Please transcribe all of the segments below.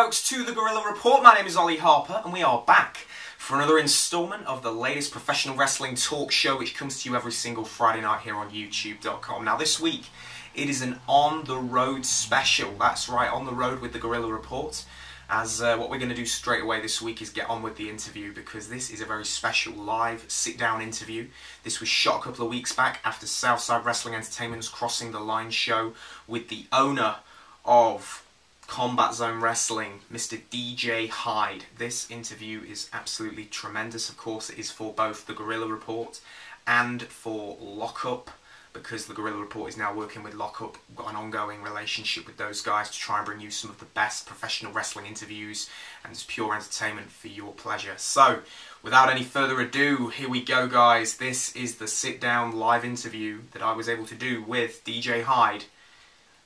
folks, to the Gorilla Report. My name is Ollie Harper, and we are back for another instalment of the latest professional wrestling talk show, which comes to you every single Friday night here on YouTube.com. Now, this week, it is an on-the-road special. That's right, on the road with the Gorilla Report. As what we're going to do straight away this week is get on with the interview, because this is a very special live sit-down interview. This was shot a couple of weeks back after Southside Wrestling Entertainment's Crossing the Line show with the owner of Combat Zone Wrestling, Mr. DJ Hyde. This interview is absolutely tremendous. Of course, it is for both the Gorilla Report and for Lockup, because the Gorilla Report is now working with Lockup. We've got an ongoing relationship with those guys to try and bring you some of the best professional wrestling interviews and just pure entertainment for your pleasure. So, without any further ado, here we go, guys. This is the sit-down live interview that I was able to do with DJ Hyde.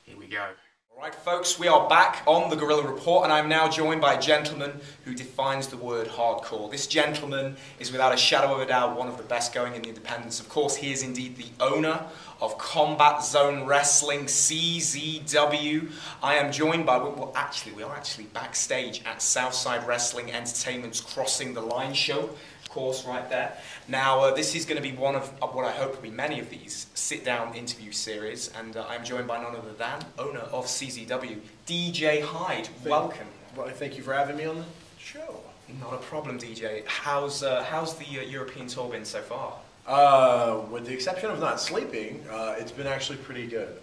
Here we go. Alright folks, we are back on the Gorilla Report, and I'm now joined by a gentleman who defines the word hardcore. This gentleman is without a shadow of a doubt one of the best going in the independents. Of course, he is indeed the owner of Combat Zone Wrestling, CZW. I am joined by, we are actually backstage at Southside Wrestling Entertainment's Crossing the Line show. Course right there. Now this is going to be one of what I hope will be many of these sit-down interview series, and I'm joined by none other than owner of CZW, DJ Hyde. Welcome. Well, thank you for having me on the show. Not a problem, DJ. How's the European tour been so far? With the exception of not sleeping, it's been actually pretty good.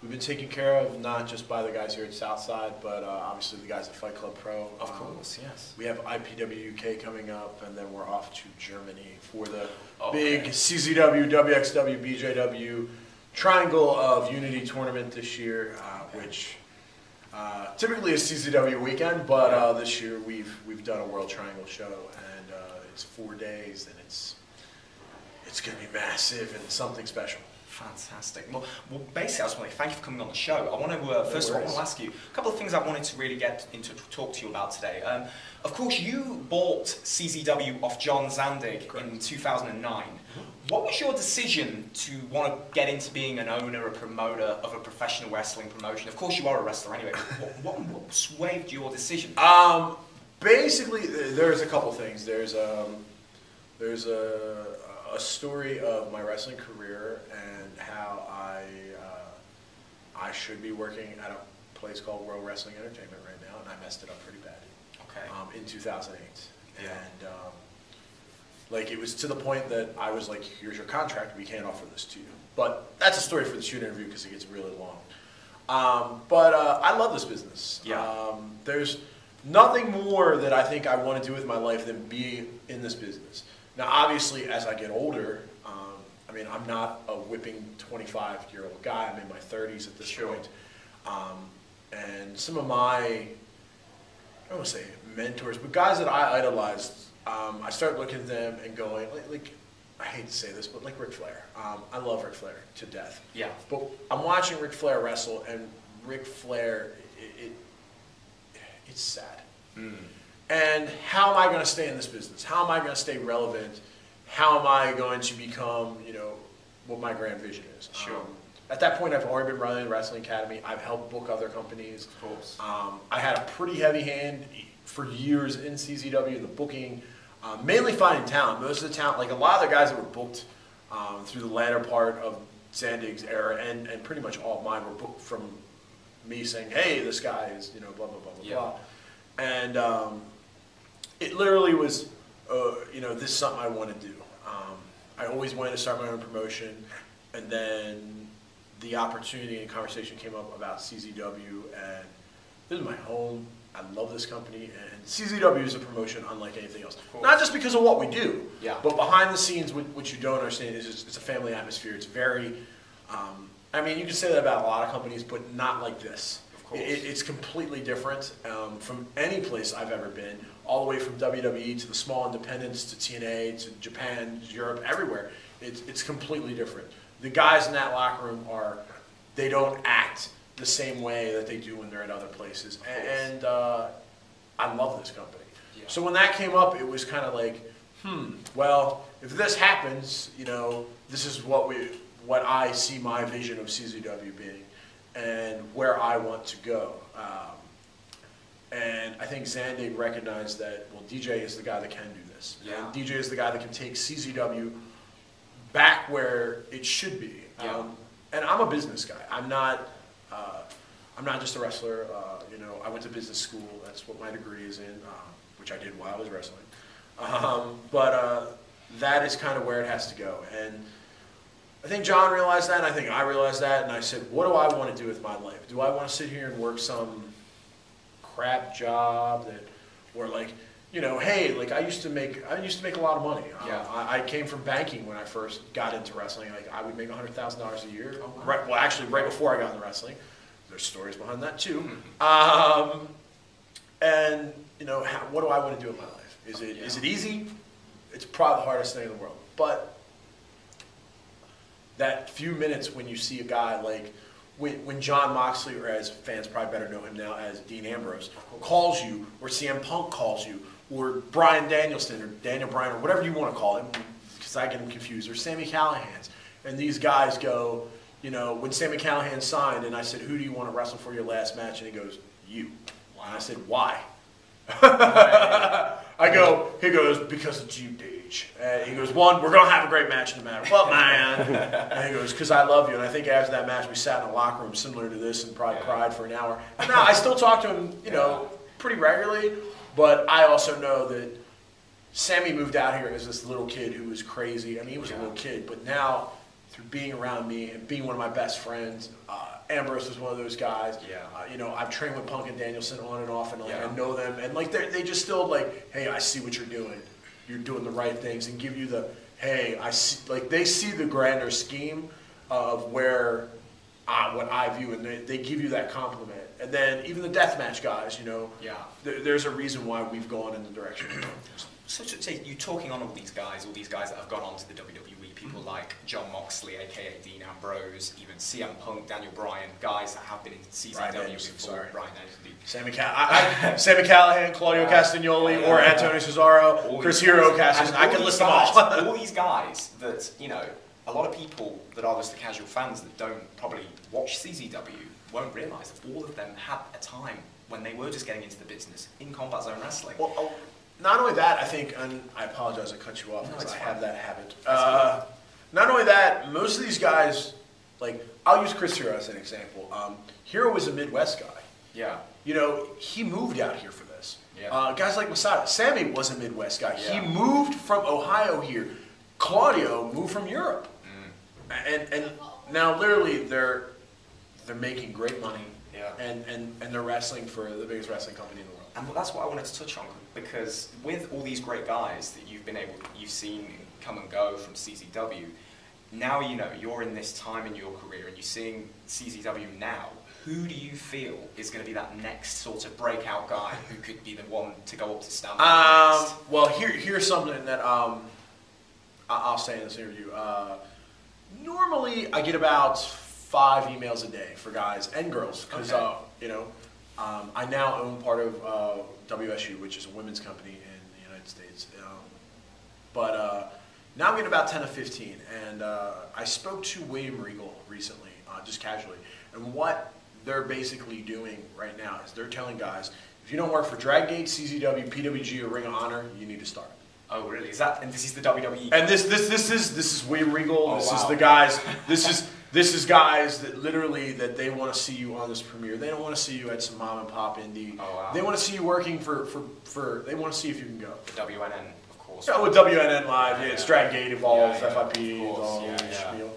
We've been taken care of not just by the guys here at Southside, but obviously the guys at Fight Club Pro. Of course, yes. We have IPW UK coming up, and then we're off to Germany for the big CZW, WXW, BJW Triangle of Unity tournament this year, which typically is CZW weekend, but this year we've done a World Triangle show, and it's 4 days, and it's going to be massive and something special. Fantastic. Well, basically, I was wondering, thank you for coming on the show. I want to, first of all, I want to ask you a couple of things I wanted to really get into talk to you about today. Of course, you bought CZW off John Zandig in 2009. What was your decision to want to get into being an owner, a promoter of a professional wrestling promotion? Of course, you are a wrestler anyway. What swayed your decision? Basically, there's a couple things. There's a story of my wrestling career and how I should be working at a place called World Wrestling Entertainment right now, and I messed it up pretty bad. Okay. In 2008, yeah. And like it was to the point that I was like, "Here's your contract. We can't offer this to you." But that's a story for the shoot interview because it gets really long. But I love this business. Yeah. There's nothing more that I think I want to do with my life than be in this business. Now, obviously, as I get older, I mean, I'm not a whipping 25-year-old guy. I'm in my 30s at this point. And some of my, I don't want to say mentors, but guys that I idolized, I start looking at them and going, like I hate to say this, but like Ric Flair. I love Ric Flair to death. Yeah. But I'm watching Ric Flair wrestle, and Ric Flair, it's sad. Mm. And how am I going to stay in this business? How am I going to stay relevant? How am I going to become, what my grand vision is? Sure. At that point, I've already been running the Wrestling Academy. I've helped book other companies. Of course. I had a pretty heavy hand for years in CZW, the booking, mainly finding talent. Most of the talent, like a lot of the guys that were booked through the latter part of Zandig's era, and pretty much all of mine were booked from me saying, hey, this guy is, blah, blah, blah, blah, blah. And it literally was, this is something I want to do. I always wanted to start my own promotion, and then the opportunity and conversation came up about CZW, and this is my home. I love this company, and CZW is a promotion unlike anything else. Not just because of what we do, but behind the scenes, what you don't understand is it's a family atmosphere. It's very, I mean, you can say that about a lot of companies, but not like this. It's completely different from any place I've ever been, all the way from WWE to the small independents to TNA to Japan, Europe, everywhere. It's completely different. The guys in that locker room they don't act the same way that they do when they're at other places. And I love this company. Yeah. So when that came up, it was kind of like, well, if this happens, this is what I see my vision of CZW being, and where I want to go. think Zandig recognized that, well, DJ is the guy that can do this. Yeah. And DJ is the guy that can take CZW back where it should be. Yeah. And I'm a business guy. I'm not just a wrestler. You know, I went to business school. That's what my degree is in, which I did while I was wrestling. But that is kind of where it has to go. And I think John realized that, and I think I realized that, and I said, what do I want to do with my life? Do I want to sit here and work some crap job that, or like, you know, hey, like I used to make a lot of money. Yeah. I came from banking when I first got into wrestling. Like I would make $100,000 a year. Oh, wow. Right, well, actually, right before I got into wrestling. There's stories behind that too. And you know, what do I want to do with my life? Is it easy? It's probably the hardest thing in the world. But that few minutes when you see a guy like when John Moxley, or as fans probably better know him now as Dean Ambrose, calls you, or CM Punk calls you, or Bryan Danielson, or Daniel Bryan, or whatever you want to call him, because I get him confused, or Sami Callihan's, and these guys go, you know, when Sami Callihan signed, and I said, who do you want to wrestle for your last match? And he goes, you. And I said, why? He goes, because it's you, Deej. And he goes, one, we're going to have a great match no matter what, man. And he goes, because I love you. And I think after that match, we sat in a locker room similar to this and probably cried for an hour. And now I still talk to him, you know, pretty regularly. But I also know that Sammy moved out here as this little kid who was crazy. I mean, he was a little kid. But now, through being around me and being one of my best friends, Ambrose was one of those guys. You know, I've trained with Punk and Danielson on and off, and like, I know them, and like they just still like, hey, I see what you're doing. You're doing the right things, and give you the, hey, I see. Like they see the grander scheme of where what I view, and they give you that compliment. And then even the deathmatch guys, you know, there's a reason why we've gone in the direction we're going. So you're talking on all these guys that have gone on to the WWE, people like John Moxley, aka Dean Ambrose, even CM Punk, Daniel Bryan, guys that have been in CZW before. Sami Callihan, Claudio Castagnoli, or Antonio Cesaro, Chris Hero, Cassius. I can list them all. All these guys that, you know, a lot of people that are just the casual fans that don't probably watch CZW won't realise that all of them had a time when they were just getting into the business in Combat Zone Wrestling. Well, not only that, I think, and I apologize I cut you off because I have that habit. Not only that, most of these guys, like, I'll use Chris Hero as an example. Hero was a Midwest guy. Yeah. You know, he moved out here for this. Yeah. Guys like Masada. Sammy was a Midwest guy. Yeah. He moved from Ohio here. Claudio moved from Europe. And now literally they're making great money. Yeah. And they're wrestling for the biggest wrestling company in the world. And that's what I wanted to touch on, because with all these great guys that you've seen come and go from CZW, now you know you're in this time in your career and you're seeing CZW now. Who do you feel is going to be that next sort of breakout guy who could be the one to go up to Stanford next? Well, here's something that I'll say in this interview. Normally, I get about 5 emails a day for guys and girls because you know. I now own part of WSU, which is a women's company in the United States. But now I'm getting about 10 to 15. And I spoke to William Regal recently, just casually. And what they're basically doing right now is they're telling guys, if you don't work for Draggate, CZW, PWG, or Ring of Honor, you need to start. Oh, really? Is that? And this is the WWE? And this is William Regal. This is the guys. This is guys that literally that they want to see you on this premiere. They don't want to see you at some mom and pop indie. Oh, wow. They want to see you working for they want to see if you can go. The WNN, of course. Yeah, with WNN Live, it's Draggate, Evolve, FIP, spiel.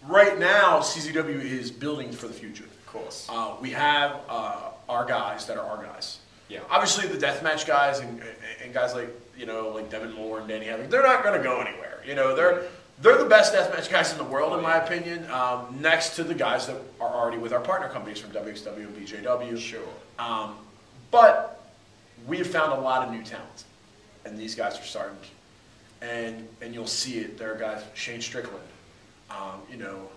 Right now, CZW is building for the future. Of course. We have our guys that are our guys. Yeah. Obviously, the deathmatch guys and guys like, you know, like Devin Moore and Danny Havoc, they're not going to go anywhere. You know, they're the best deathmatch guys in the world, in my opinion, next to the guys that are already with our partner companies from WXW and BJW. Sure. But we have found a lot of new talent, and these guys are starting. And you'll see it. There are guys, Shane Strickland, you know,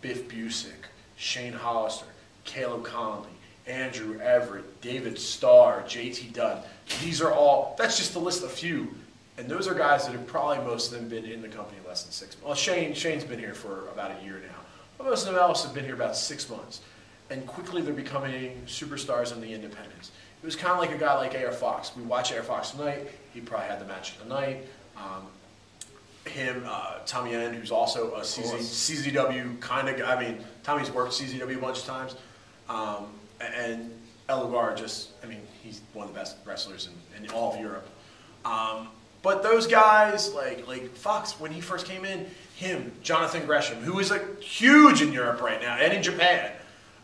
Biff Busick, Shane Hollister, Caleb Conley, Andrew Everett, David Starr, JT Dunn. These are all, that's just to list a few. And those are guys that have probably most of them been in the company less than 6 months. Well, Shane's been here for about a year now. But most of them else have been here about 6 months. and quickly they're becoming superstars in the independents. It was kind of like a guy like A.R. Fox. We watch A.R. Fox tonight. He probably had the match of the night. Tommy N, who's also a CZW kind of guy. I mean, Tommy's worked CZW a bunch of times. And El Lugar he's one of the best wrestlers in all of Europe. But those guys, like Fox, when he first came in, him, Jonathan Gresham, who is huge in Europe right now and in Japan,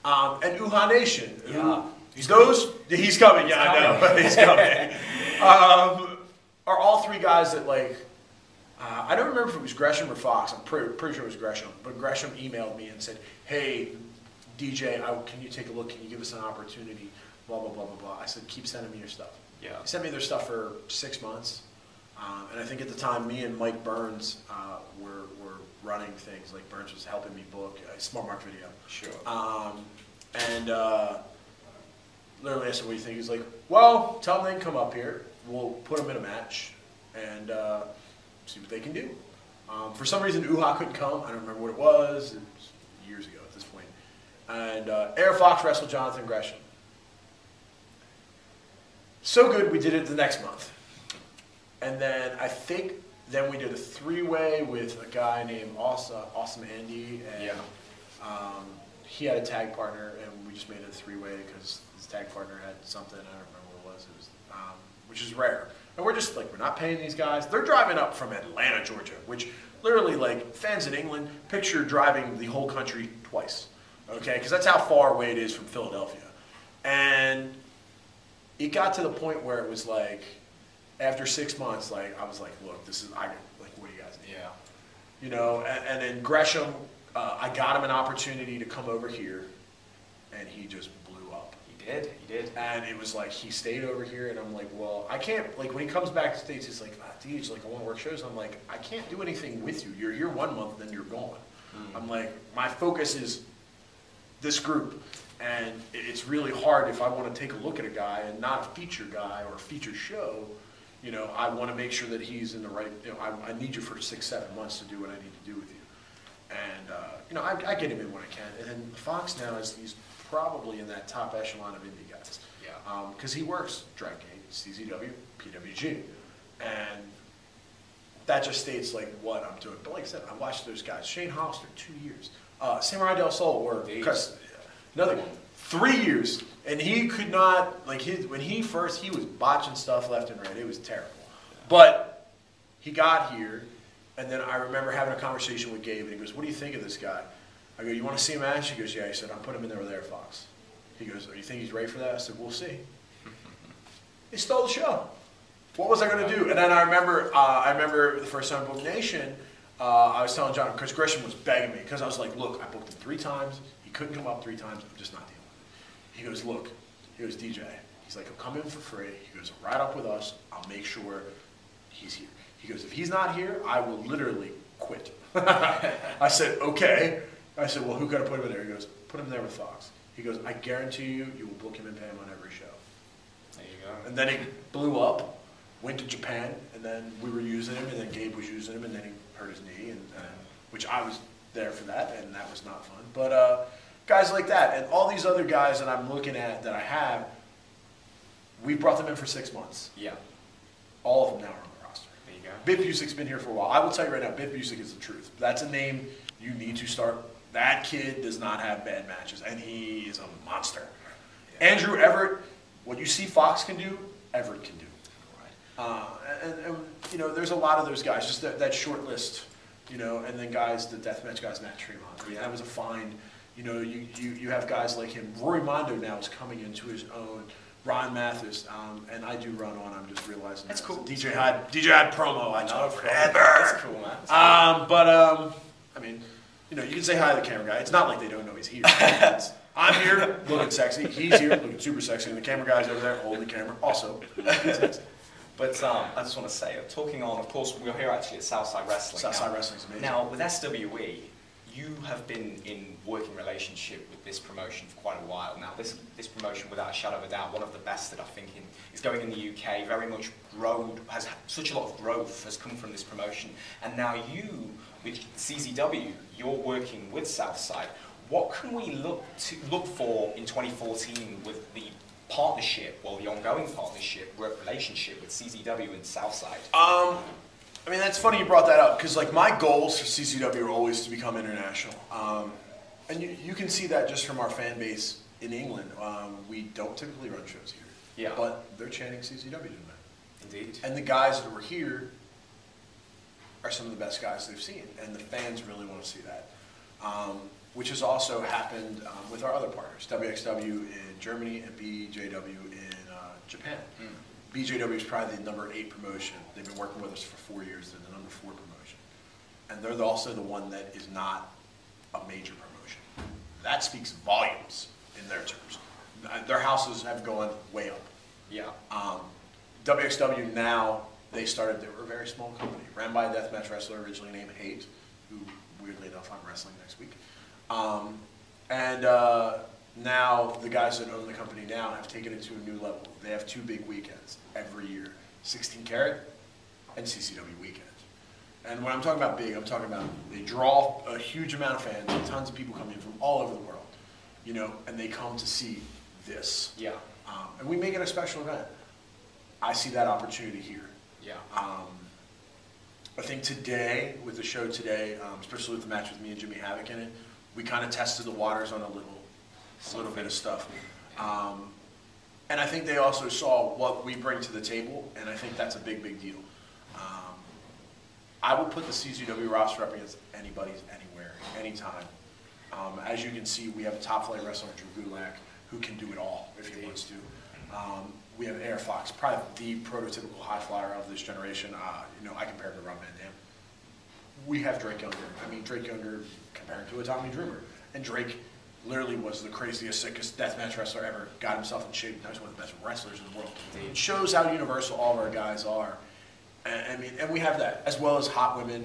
and Uha Nation, he's coming, yeah, I know, he's coming, are all three guys that I don't remember if it was Gresham or Fox, I'm pretty sure it was Gresham, but Gresham emailed me and said, hey, DJ, can you take a look, can you give us an opportunity, blah, blah, blah, blah, blah. I said, keep sending me your stuff. Yeah. He sent me their stuff for 6 months. And I think at the time, me and Mike Burns were running things. Like Burns was helping me book a Smart Mark video. Sure. Literally I said, what do you think? He's like, well, tell them they can come up here. We'll put them in a match and see what they can do. For some reason, Uha couldn't come. I don't remember what it was. It was years ago at this point. And Air Fox wrestled Jonathan Gresham. So good, we did it the next month. And then I think we did a three-way with a guy named Awesome Andy, and he had a tag partner, and we just made it a three-way because his tag partner had something, I don't remember what it was, which is rare. And we're just we're not paying these guys. They're driving up from Atlanta, Georgia, which literally, fans in England, picture driving the whole country twice, okay? Because that's how far away it is from Philadelphia. And it got to the point where it was after 6 months, I was like, look, what do you guys need? Yeah. And then Gresham, I got him an opportunity to come over here, and he just blew up. He did. And it was he stayed over here, and I'm like, well, I can't, when he comes back to the States, he's like, DH, I want to work shows. I'm like, I can't do anything with you. You're here 1 month, then you're gone. I'm like, my focus is this group. And it's really hard if I want to take a look at a guy and not a feature guy or a feature show. I want to make sure that he's in the right. I need you for 6-7 months to do what I need to do with you. And I get him in when I can. And then Fox now he's probably in that top echelon of indie guys. Yeah. Because he works Dragon Gate, CZW, PWG, and that just states what I'm doing. But like I said, I watched those guys. Shane Hollister, 2 years. Samurai Del Sol worked because. Another one, 3 years, and he could not, when he was botching stuff left and right. It was terrible. But he got here, and then I remember having a conversation with Gabe, and he goes, what do you think of this guy? I go, you want to see a match? He goes, yeah. He said, I'm putting him in there with Air Fox. He goes, you think he's ready for that? I said, we'll see. He stole the show. What was I going to do? And then I remember the first time I booked Nation, I was telling John, because Gresham was begging me, because I was like, look, I booked him 3 times. Couldn't come up 3 times. I'm just not dealing with it. He goes, look. He goes, DJ. He's like, he'll come in for free. He goes, right up with us. I'll make sure he's here. He goes, if he's not here, I will literally quit. I said, okay. I said, well, who got to put him in there? He goes, put him there with Fox. He goes, I guarantee you, you will book him and pay him on every show. There you go. And then he blew up, went to Japan, and then we were using him, and then Gabe was using him, and then he hurt his knee, and which I was there for that, and that was not fun. But guys like that, and all these other guys that I'm looking at that I have, we brought them in for 6 months. Yeah. All of them now are on the roster. There you go. Biff Busic's been here for a while. I will tell you right now, Biff Busic is the truth. That's a name you need to start. That kid does not have bad matches, and he is a monster. Yeah. Andrew Everett, what you see Fox can do, Everett can do. Right. There's a lot of those guys, just that short list, and then guys, the deathmatch guys, Matt Tremont. I mean, that was a find. You have guys like him. Rory Mondo now is coming into his own. Ron Mathis, and I do run on. I'm just realizing that's cool. DJ Hyde promo. I know forever. That's cool, man. I mean, you can say hi to the camera guy. It's not like they don't know he's here. I'm here looking sexy. He's here looking super sexy, and the camera guy's over there holding the camera, also looking sexy. But I just want to say, talking on, of course, we're here actually at Southside Wrestling. Southside Wrestling's amazing. Now, with SWE, you have been in working relationship with this promotion for quite a while now. This promotion, without a shadow of a doubt, one of the best that I think is going in the UK. Very much has such a lot of growth has come from this promotion. And now you, with CZW, you're working with Southside. what can we look for in 2014 with the partnership, well, the ongoing partnership, relationship with CZW and Southside? I mean, that's funny you brought that up, because like my goals for CZW are always to become international. And you can see that just from our fan base in England. We don't typically run shows here. Yeah. But they're chanting CZW tonight. Indeed. And the guys that were here are some of the best guys they've seen. And the fans really want to see that. Which has also happened with our other partners, WXW in Germany and BJW in Japan. BJW is probably the number 8 promotion. They've been working with us for 4 years. They're the number 4 promotion. And they're also the one that is not a major promotion. That speaks volumes in their terms. Their houses have gone way up. Yeah. WXW now, they were a very small company, ran by a deathmatch wrestler originally named Hyde, who weirdly enough I'm wrestling next week. Now the guys that own the company now have taken it to a new level. They have 2 big weekends every year, 16 Carat and CCW weekend. And when I'm talking about big, I'm talking about they draw a huge amount of fans, tons of people come in from all over the world, you know, and they come to see this. Yeah. And we make it a special event. I see that opportunity here. Yeah. I think today, with the show today, especially with the match with me and Jimmy Havoc in it, we kind of tested the waters on a little bit of stuff. And I think they also saw what we bring to the table, and I think that's a big, big deal. I would put the CZW roster up against anybody's anywhere, anytime. As you can see, we have a top-flight wrestler, Drew Gulak, who can do it all if he wants to. We have Air Fox, probably the prototypical high flyer of this generation. You know, I compare him to Rob Van Dam. We have Drake Younger. I mean, Drake Younger compared to a Tommy Dreamer. And Drake literally was the craziest, sickest deathmatch wrestler ever. Got himself in shape. Now he's one of the best wrestlers in the world. It shows how universal all of our guys are. I mean, and we have that, as well as hot women.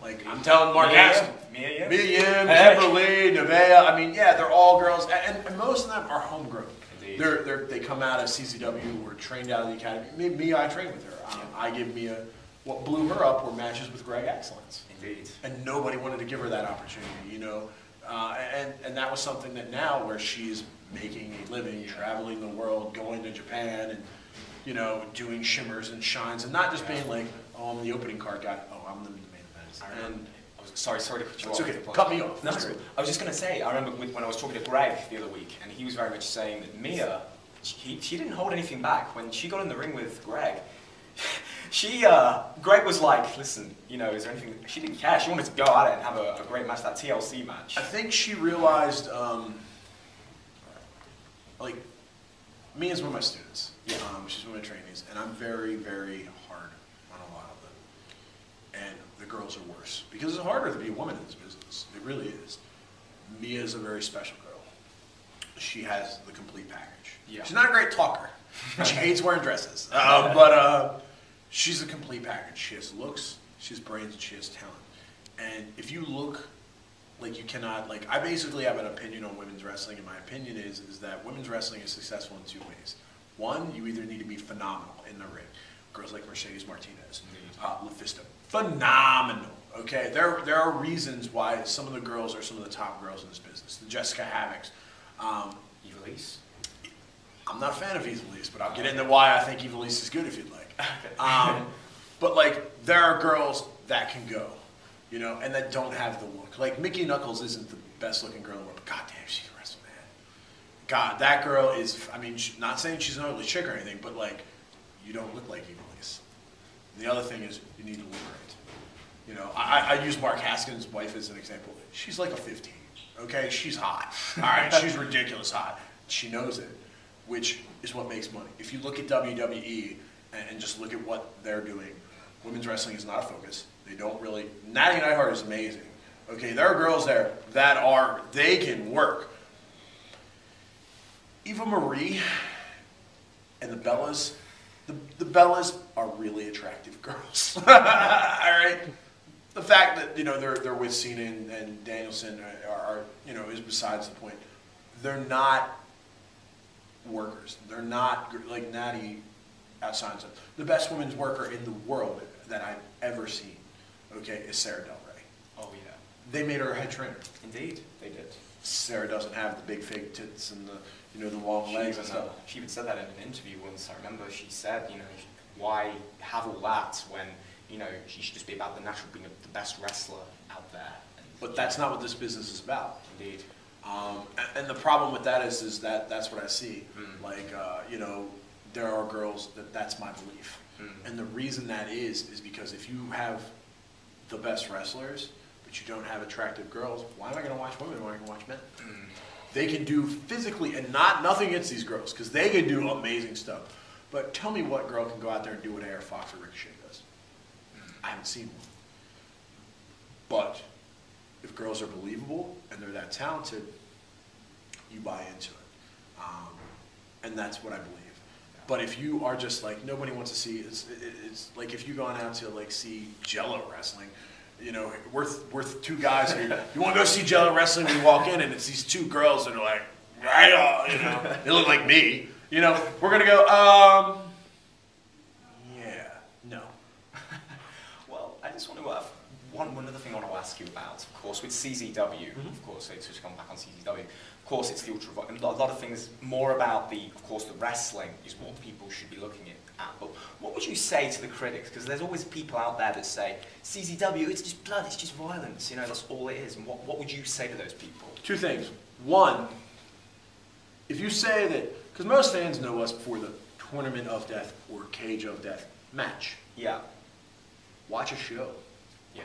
Like, I'm telling Mark Aston, Mia Yim, Kimberly, Nevaeh. I mean, yeah, they're all girls. And most of them are homegrown. They come out of CZW, were trained out of the academy. Mia, I trained with her. I give Mia, what blew her up were matches with Greg Excellence. Indeed. And nobody wanted to give her that opportunity, you know. And that was something that now where she's making a living, traveling the world, going to Japan, and, you know, doing shimmers and shines, and not just being like, oh, I'm the opening card guy. Oh, I'm the main event. And sorry to cut you off. It's okay. Cut me off. No, I was just going to say, I remember when I was talking to Greg the other week, and he was very much saying that Mia, she didn't hold anything back. When she got in the ring with Greg, Greg was like, listen, you know, is there anything, she didn't care. She wanted to go at it and have a great match, that TLC match. I think she realized, like, Mia's one of my students. Yeah. She's one of my trainees, and I'm very, very hard on a lot of them. And the girls are worse, because it's harder to be a woman in this business. It really is. Mia is a very special girl. She has the complete package. Yeah. She's not a great talker. She hates wearing dresses. But she's a complete package. She has looks, she has brains, and she has talent. And if you look like you cannot, like, I basically have an opinion on women's wrestling, and my opinion is that women's wrestling is successful in 2 ways. One, you either need to be phenomenal in the ring. Girls like Mercedes Martinez, LaFista, phenomenal. Okay, there are reasons why some of the girls are some of the top girls in this business. The Jessica Havocs, Evilise. I'm not a fan of Evilise, but I'll get into why I think Evilise is good if you'd like. But like, there are girls that can go, you know, and that don't have the look. Like Mickey Knuckles isn't the best looking girl in the world, but goddamn, she can wrestle, man. God, that girl is. I mean, not saying she's an ugly chick or anything, but like, you don't look like Evilise. And the other thing is, you need to look right. You know, I use Mark Haskins' wife as an example. She's like a 15. Okay, she's hot. All right, she's ridiculous hot. She knows it, which is what makes money. If you look at WWE and just look at what they're doing, women's wrestling is not a focus. They don't really. Natty Neidhart is amazing. Okay, there are girls there that they can work. Eva Marie and the Bellas, the Bellas are really attractive girls. All right. The fact that, you know, they're with Cena and Danielson are, you know, is besides the point. They're not workers. They're not like Natty outside of the best women's worker in the world that I've ever seen. Okay, is Sarah Del Rey. Oh yeah. They made her a head trainer. Indeed, they did. Sarah doesn't have the big fake tits and the long legs and stuff. She even said that in an interview once. I remember she said, why have all that when, she should just be about the natural being the best wrestler out there. But that's not what this business is about. Indeed. And the problem with that is that that's what I see. Like, there are girls that's my belief. And the reason that is because if you have the best wrestlers, but you don't have attractive girls, why am I going to watch women? Why am I going to watch men? They can do physically, and nothing against these girls, because they can do amazing stuff. But tell me what girl can go out there and do what AR Fox or Ricochet does. I haven't seen one. But if girls are believable and they're that talented, you buy into it. And that's what I believe. But if you are just like, nobody wants to see, it's like if you've gone out to like see Jello wrestling, we're two guys here. You want to go see Jello wrestling? We walk in and it's these two girls that are like, they look like me. We're going to go, yeah, no. Well, I just want to one other thing I want to ask you about, of course, with CZW, of course, it's just gone back on CZW. Of course, it's the ultra, and a lot of things more about the wrestling is what people should be looking at. But what would you say to the critics? Because there's always people out there that say, CZW, it's just blood, it's just violence, that's all it is. And what would you say to those people? Two things. One, if you say that, because most fans know us for the Tournament of Death or Cage of Death match. Yeah. Watch a show. Yeah.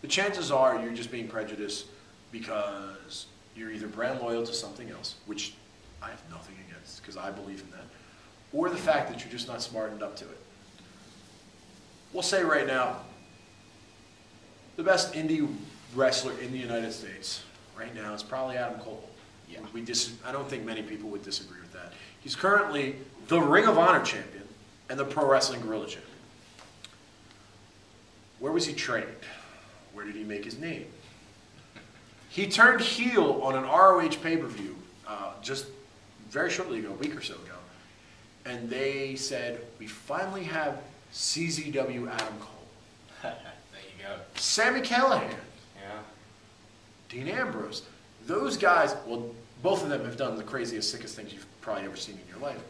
The chances are you're just being prejudiced because you're either brand loyal to something else, which I have nothing against because I believe in that, or the fact that you're just not smartened up to it. We'll say right now, the best indie wrestler in the United States right now is probably Adam Cole. Yeah. I don't think many people would disagree with that. He's currently the Ring of Honor champion and the Pro Wrestling Guerrilla champion. Where was he trained? Where did he make his name? He turned heel on an ROH pay-per-view just very shortly ago, a week or so ago. And they said, we finally have CZW Adam Cole. There you go. Sami Callihan. Yeah. Dean Ambrose. Those guys, well, both of them have done the craziest, sickest things you've probably ever seen in your life.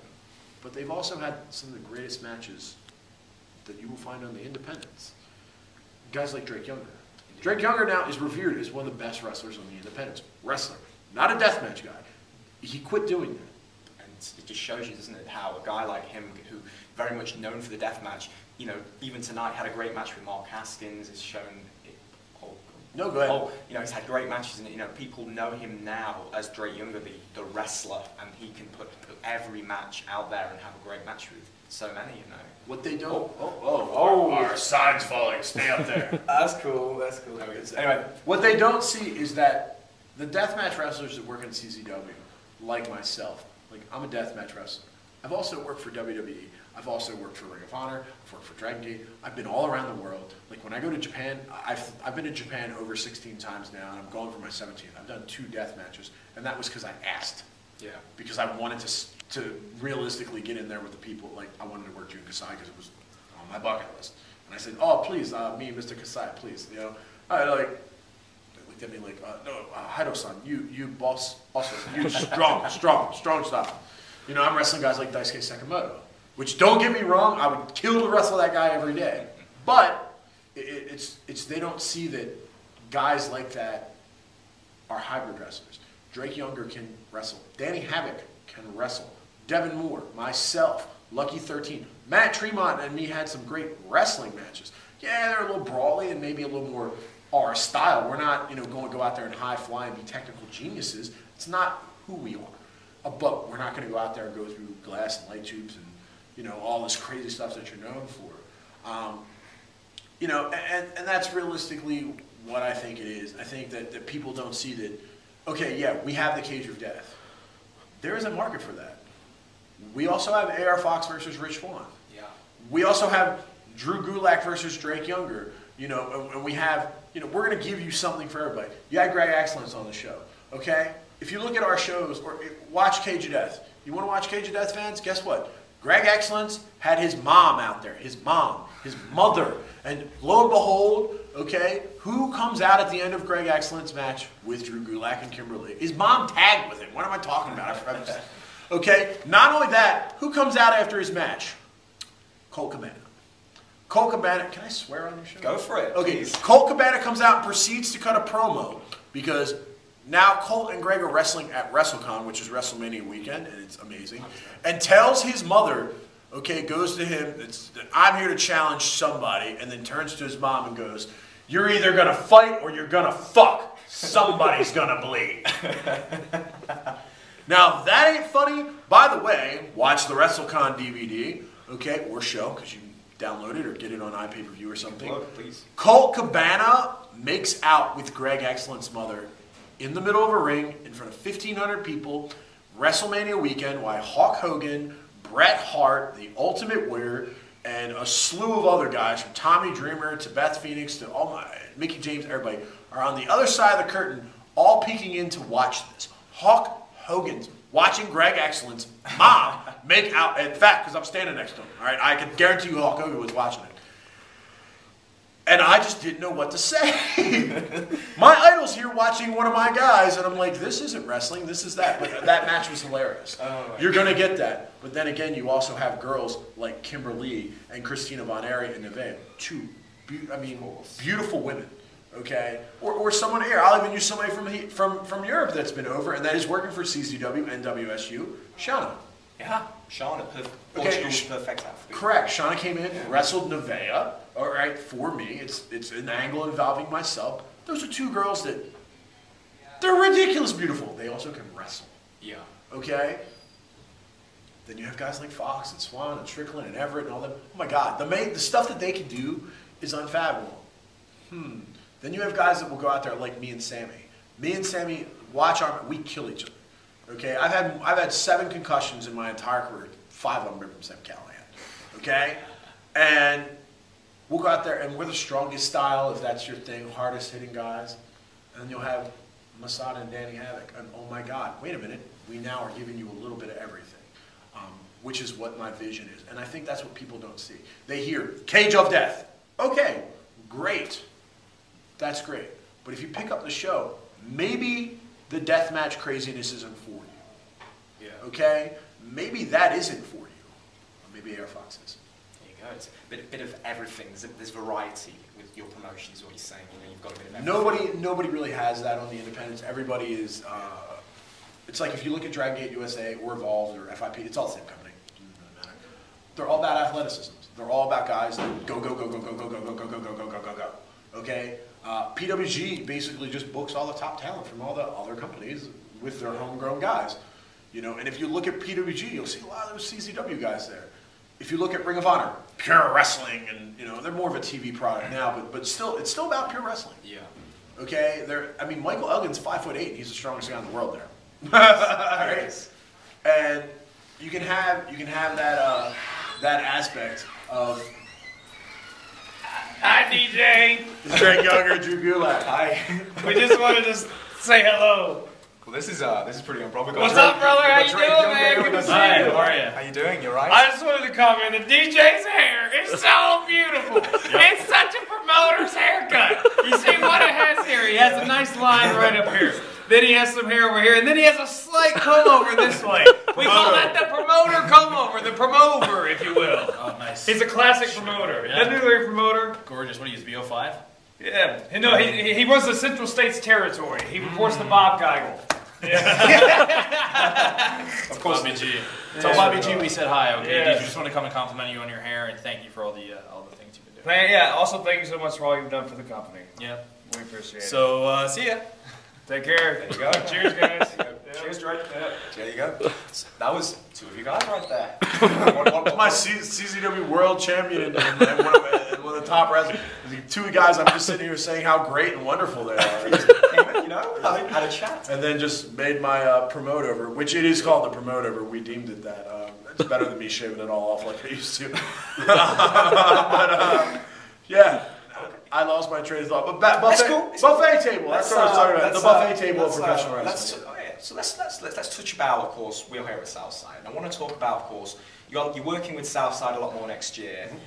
But they've also had some of the greatest matches that you will find on the independents. Guys like Drake Younger. Drake Younger now is revered as one of the best wrestlers on the independents. Wrestler. Not a deathmatch guy. He quit doing that. And it just shows you, doesn't it, how a guy like him, who very much known for the deathmatch, even tonight had a great match with Mark Haskins, has shown it. No, go ahead. He's had great matches, and people know him now as Drake Younger, the wrestler, and he can put every match out there and have a great match with so many, What they don't. Our sign's falling. Stay up there. That's cool. That's cool. Anyway, what they don't see is that the deathmatch wrestlers that work in CZW, like myself, I'm a deathmatch wrestler. I've also worked for WWE. I've also worked for Ring of Honor. I've worked for Dragon Gate. I've been all around the world. When I go to Japan, I've been to Japan over 16 times now, and I'm going for my 17th. I've done 2 death matches, and that was because I asked. Yeah. Because I wanted to realistically get in there with the people. I wanted to work Jun Kasai because it was on my bucket list. And I said, oh, please, me and Mr. Kasai, please. They looked at me like, no, Haido-san, you boss, also, you strong style. I'm wrestling guys like Daisuke Sekimoto, which, don't get me wrong, I would kill to wrestle that guy every day. But it's they don't see that guys like that are hybrid wrestlers. Drake Younger can wrestle. Danny Havoc can wrestle. Devin Moore, myself, Lucky 13. Matt Tremont and me had some great wrestling matches. Yeah, they're a little brawly and maybe a little more our style. We're not, going to go out there and high fly and be technical geniuses. It's not who we are. But we're not going to go out there and go through glass and light tubes and, all this crazy stuff that you're known for. And that's realistically what I think it is. I think that people don't see that, okay, yeah, we have the Cage of Death. There is a market for that. We also have AR Fox versus Rich Swann. Yeah. We also have Drew Gulak versus Drake Younger. And we have, we're going to give you something for everybody. You had Greg Excellence on the show, okay? If you look at our shows or watch Cage of Death, you want to watch Cage of Death, fans? Guess what? Greg Excellence had his mom out there, his mother. And lo and behold, okay, who comes out at the end of Greg Excellence match with Drew Gulak and Kimberly? His mom tagged with him. What am I talking about? Okay, not only that, who comes out after his match? Colt Cabana. Colt Cabana, can I swear on your show? Go for it. Okay, please. Colt Cabana comes out and proceeds to cut a promo because now Colt and Greg are wrestling at WrestleCon, which is WrestleMania weekend, and it's amazing, and tells his mother, okay, goes to him, I'm here to challenge somebody, and then turns to his mom and goes, you're either going to fight or you're going to fuck. Somebody's going to bleed. Now, that ain't funny. By the way, watch the WrestleCon DVD, okay, or show, because you can download it or get it on iPay-per-view or something. Plug, please. Colt Cabana makes out with Greg Excellence's mother in the middle of a ring in front of 1,500 people, WrestleMania weekend, while Hulk Hogan, Bret Hart, the Ultimate Warrior, and a slew of other guys, from Tommy Dreamer to Beth Phoenix to Mickey James, everybody, are on the other side of the curtain, all peeking in to watch this. Hulk Hogan's watching Greg Excellence's mom make out, in fact, because I'm standing next to him, all right, I can guarantee you Hulk Hogan was watching it. And I just didn't know what to say. My idol's here watching one of my guys, and I'm like, this isn't wrestling, this is that. But that match was hilarious. You're going to get that. But then again, you also have girls like Kimberly and Christina Von Erich and Nevaeh. Two, beautiful women. Okay? Or someone here. I'll even use somebody from Europe that's been over, and that is working for CZW and WSU, Shauna. Yeah, Shauna, Portugal's perfect outfit. Correct. Shauna came in, wrestled Nevaeh. All right, for me, it's an angle involving myself. Those are two girls that, they're ridiculous beautiful. They also can wrestle. Yeah. Okay? Then you have guys like Fox and Swan and Strickland and Everett and all them. Oh my God, the stuff that they can do is unfathomable. Then you have guys that will go out there like me and Sammy. Me and Sammy, we kill each other. Okay? I've had 7 concussions in my entire career. 5 of them are from Sam Callahan. Okay? And we'll go out there and we're the strongest style, if that's your thing, hardest hitting guys. And then you'll have Masada and Danny Havoc. And oh my God, wait a minute. We now are giving you a little bit of everything, which is what my vision is. And I think that's what people don't see. They hear, Cage of Death. Okay, great. That's great. But if you pick up the show, maybe the deathmatch craziness isn't for you. Yeah. Okay? Maybe that isn't for you. Or maybe Air Fox is. It's a bit of everything. There's variety with your promotion, is what you're saying. You know, you've got a bit of everything. Nobody really has that on the independents. Everybody is. It's like if you look at Dragon Gate USA or Evolve or FIP, it's all the same company. It doesn't really matter. They're all about athleticism. They're all about guys that go, go, go, go, go, go, go, go, go, go, go, go, go, go, go. Okay. PWG basically just books all the top talent from all the other companies with their homegrown guys. You know, and if you look at PWG, you'll see a lot of those CZW guys there. If you look at Ring of Honor, pure wrestling, and you know they're more of a TV product now, but still, it's still about pure wrestling. Yeah. Okay. Michael Elgin's 5'8", and he's the strongest guy in the world there. Right? And you can have that aspect of. Hi, DJ. It's Greg Younger, Drew Gulak. Hi. We just wanted to say hello. Well, this is pretty improbable. What's up, brother? How you doing, man? Good to see you. How are you? How you doing? You alright? I just wanted to comment. The DJ's hair is so beautiful. It's such a promoter's haircut. You see what it has here? He has a nice line right up here. Then he has some hair over here, and then he has a slight comb over this way. We call that the promoter comb over, the promover, if you will. Oh, nice. He's a classic promoter. Yeah. That new promoter. Gorgeous. What do you use, BO5? Yeah. No, he runs the Central States Territory. He reports to Bob Geigel. Yeah. Of course, Bobby G. So Bobby G, we said hi. Okay, Yeah. we just want to come and compliment you on your hair and thank you for all the things you've been doing. Yeah. Also, thank you so much for all you've done for the company. Yeah. We appreciate it. So see ya. Take care. There you go. Cheers, guys. Cheers, Drake. Yeah. There you go. That was 2 of you guys right there. My CZW World Champion and one of the top wrestlers. 2 guys, I'm just sitting here saying how great and wonderful they are. You know, had a chat. And then just made my promote over, which it is called the promote over. We deemed it that. It's better than me shaving it all off like I used to. Yeah. I lost my train of thought. But buffet table. That's what I was talking about. The buffet table of professional wrestling. So let's touch about, of course, we're here at Southside. And I want to talk about, of course, you're working with Southside a lot more next year. Mm-hmm.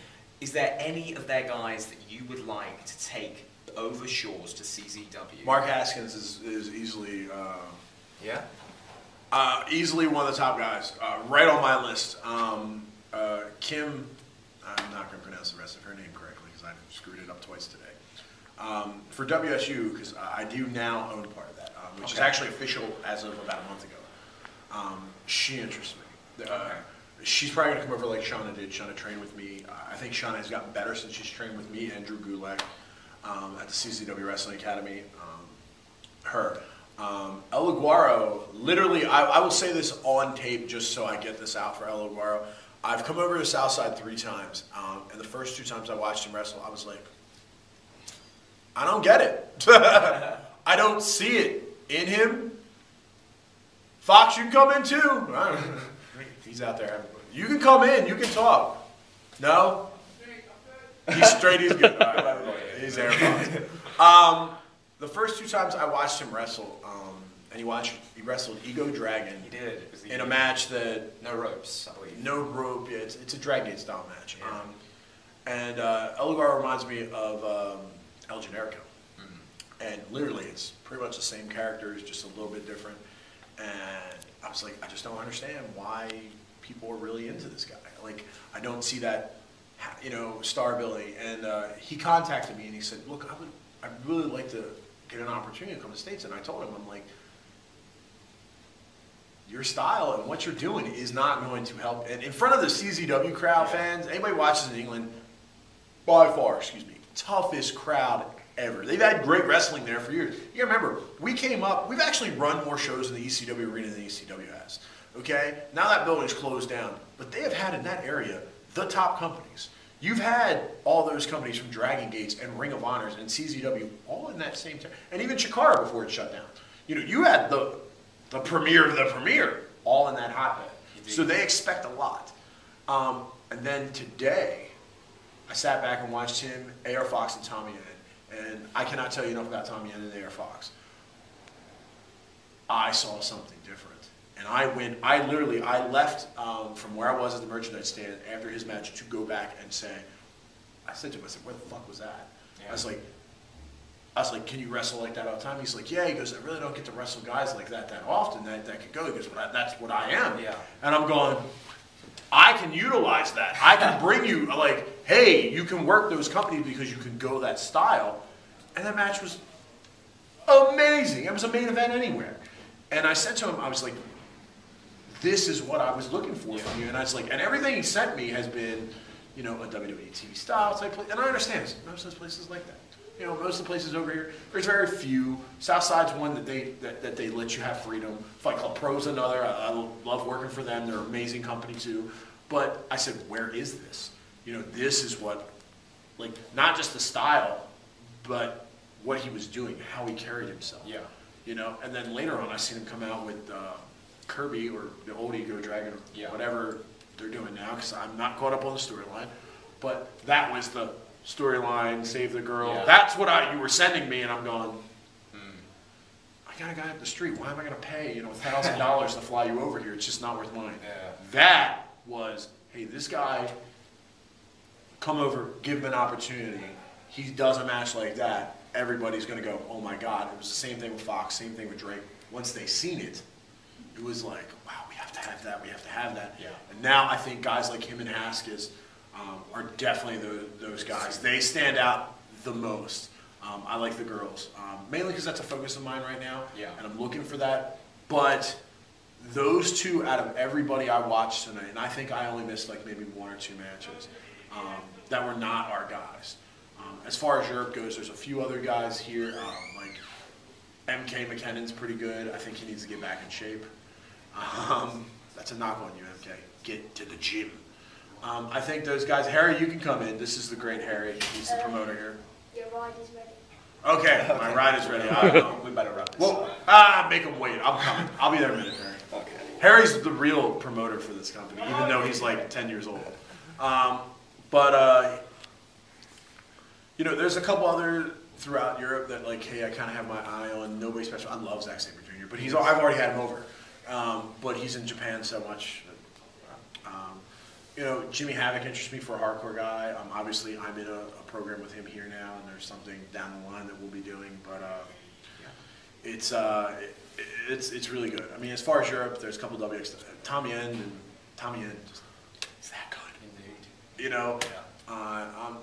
Is there any of their guys that you would like to take over shores to CZW? Mark Haskins is easily easily one of the top guys, right on my list. Kim, I'm not going to pronounce the rest of her name correctly because I screwed it up twice today. For WSU, because I do now own part of that, which is actually official as of about a month ago. She interests me. She's probably going to come over like Shauna did. Shauna trained with me. I think Shauna has gotten better since she's trained with me and Drew Gulak at the CZW Wrestling Academy. Her. El Aguaro, literally, I will say this on tape just so I get this out for El Aguaro. I've come over to Southside 3 times, and the first 2 times I watched him wrestle, I was like, I don't get it. I don't see it in him. Fox, you can come in too. He's out there. You can come in. You can talk. No? He's straight. He's good. He's there. The first 2 times I watched him wrestle, and he wrestled Ego Dragon. He did. In a match that... No ropes, I believe. No rope. Yeah, it's a Dragon Gate style match. Yeah. And El Lugar reminds me of El Generico. Mm-hmm. And literally, it's pretty much the same characters, just a little bit different. And I was like, I just don't understand why people are really into this guy. Like, I don't see that, star ability. And he contacted me and he said, look, I'd really like to get an opportunity to come to the States. And I told him, I'm like, your style and what you're doing is not going to help. And in front of the CZW crowd, fans, anybody watches in England, by far, toughest crowd ever. They've had great wrestling there for years. You remember, we've actually run more shows in the ECW arena than the ECW has. Okay? Now that building's closed down. But they have had in that area the top companies. You've had all those companies from Dragon Gates and Ring of Honors and CZW all in that same time. And even Chikara before it shut down. You had the premier of the premier all in that hotbed. So they expect a lot. And then today, I sat back and watched him, AR Fox, and Tommy Yen. And I cannot tell you enough about Tommy Yen and AR Fox. I saw something different. And I left from where I was at the merchandise stand after his match to go back and say, I said to him, where the fuck was that? Yeah. I was like, can you wrestle like that all the time? He's like, yeah. He goes, I really don't get to wrestle guys like that often that could go. He goes, well, that's what I am. Yeah. And I'm going, I can utilize that. I can bring you, like, hey, you can work those companies because you can go that style. And that match was amazing. It was a main event anywhere. And I said to him, I was like, this is what I was looking for from you. And I was like, and everything he sent me has been, a WWE TV style type place. And I understand most of those places like that. Most of the places over here, there's very few. Southside's one that they let you have freedom. Fight Club Pro's another. I love working for them. They're an amazing company too. But I said, where is this? This is what, like, not just the style, but what he was doing, how he carried himself. Yeah. And then later on, I seen him come out with Kirby or the old Ego Dragon, whatever they're doing now, because I'm not caught up on the storyline. But that was the storyline, Save the Girl. Yeah. That's what you were sending me, and I'm going, I got a guy up the street. Why am I going to pay $1,000 to fly you over here? It's just not worth mine. Yeah. That was, hey, this guy, come over, give him an opportunity. He does a match like that. Everybody's going to go, oh my God. It was the same thing with Fox, same thing with Drake. Once they seen it, it was like, wow, we have to have that, we have to have that. Yeah. And now I think guys like him and Haskins are definitely those guys. They stand out the most. I like the girls, mainly because that's a focus of mine right now, and I'm looking for that. But those 2 out of everybody I watched tonight, and I think I only missed like maybe 1 or 2 matches that were not our guys. As far as Europe goes, there's a few other guys here, like MK McKinnon's pretty good. I think he needs to get back in shape. That's a knock on you, MK. Get to the gym. I think those guys, Harry, you can come in. This is the great Harry. He's the promoter here. Your ride is ready. Okay, my ride is ready. We better wrap this up. Make him wait. I'm coming. I'll be there in a minute, Harry. Okay. Harry's the real promoter for this company, even though he's like 10 years old. There's a couple other throughout Europe that, like, hey, I kind of have my eye on. Nobody special. I love Zack Sabre Jr. but I've already had him over. But he's in Japan so much. You know, Jimmy Havoc interests me for a hardcore guy. Obviously, I'm in a program with him here now, and there's something down the line that we'll be doing. But it's really good. I mean, as far as Europe, there's a couple WX. Tommy End just is that good. Indeed. You know,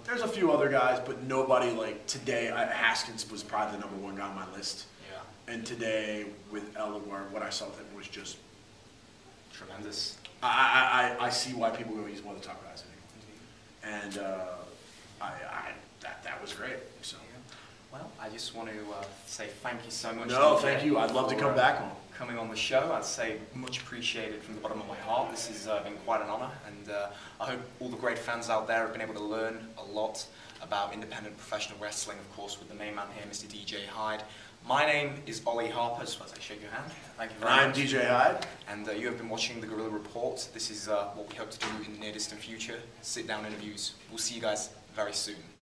there's a few other guys, but nobody like today. Haskins was probably the #1 guy on my list. Yeah. And today with Elwar, what I saw with him was just tremendous. I see why people go, he's one of the top guys in England. And that was great. So. Well, I just want to say thank you so much. No, thank you. I'd love to come back on. Coming on the show, I'd say much appreciated from the bottom of my heart. This has been quite an honour, and I hope all the great fans out there have been able to learn a lot about independent professional wrestling, of course, with the main man here, Mr. DJ Hyde. My name is Ollie Harper, as I shake your hand. Thank you very much. I'm DJ Hyde. And you have been watching The Guerrilla Report. This is what we hope to do in the near distant future. Sit down interviews. We'll see you guys very soon.